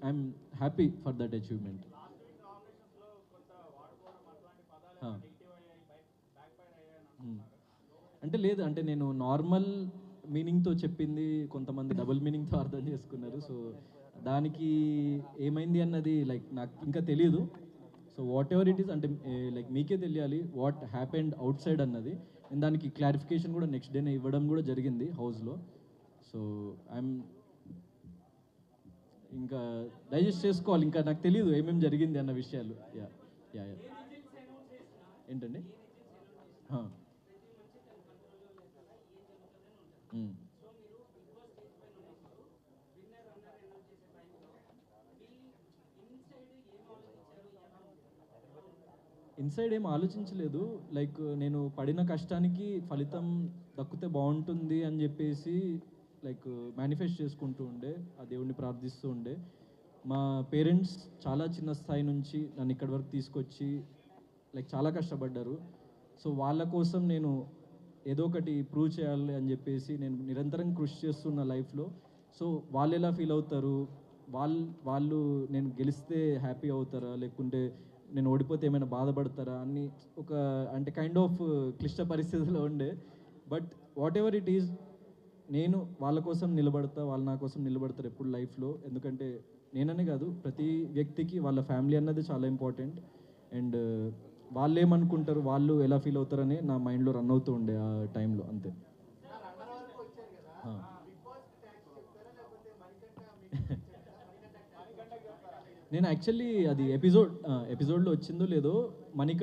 I'm happy for that achievement. అంటే లేదు, అంటే నేను నార్మల్ మీనింగ్తో చెప్పింది కొంతమంది డబుల్ మీనింగ్తో అర్థం చేసుకున్నారు. సో దానికి ఏమైంది అన్నది లైక్ నాకు ఇంకా తెలియదు. So what ever it is, అంటే లైక్ మీకే తెలియాలి వాట్ హ్యాపెండ్ అవుట్ సైడ్ అన్నది. నేను దానికి క్లారిఫికేషన్ కూడా నెక్స్ట్ డేనే ఇవ్వడం కూడా జరిగింది హౌస్లో. సో ఐఎమ్ ఇంకా డైజెస్ట్ చేసుకోవాలి, ఇంకా నాకు తెలియదు ఏమేమి జరిగింది అన్న విషయాలు. యా యా యా ఏంటండి? ఇన్సైడ్ ఏం ఆలోచించలేదు. లైక్ నేను పడిన కష్టానికి ఫలితం దక్కితే బాగుంటుంది అని చెప్పేసి లైక్ మేనిఫెస్ట్ చేసుకుంటూ ఉండే, ఆ దేవుణ్ణి ప్రార్థిస్తూ ఉండే. మా పేరెంట్స్ చాలా చిన్న స్థాయి నుంచి నన్ను ఇక్కడి వరకు తీసుకొచ్చి లైక్ చాలా కష్టపడ్డారు. సో వాళ్ళ కోసం నేను ఏదో ఒకటి ప్రూవ్ చేయాలి అని చెప్పేసి నేను నిరంతరం కృషి చేస్తున్న లైఫ్లో. సో వాళ్ళు ఎలా ఫీల్ అవుతారు, వాళ్ళు నేను గెలిస్తే హ్యాపీ అవుతారా, లేకుంటే నేను ఓడిపోతే ఏమైనా బాధపడతారా అని ఒక అంటే కైండ్ ఆఫ్ క్లిష్ట పరిస్థితిలో ఉండే. But what ever it is, నేను వాళ్ళ కోసం నిలబడతా, వాళ్ళు నా కోసం నిలబడతారు ఎప్పుడు లైఫ్లో. ఎందుకంటే నేననే కాదు, ప్రతి వ్యక్తికి వాళ్ళ ఫ్యామిలీ అన్నది చాలా ఇంపార్టెంట్. అండ్ వాళ్ళు ఏమనుకుంటారు, వాళ్ళు ఎలా ఫీల్ అవుతారని నా మైండ్లో రన్ అవుతూ ఉండే ఆ టైంలో, అంతే. ఆ. నేను యాక్చువల్లీ అది ఎపిసోడ్లో వచ్చిందో లేదో మణికంఠ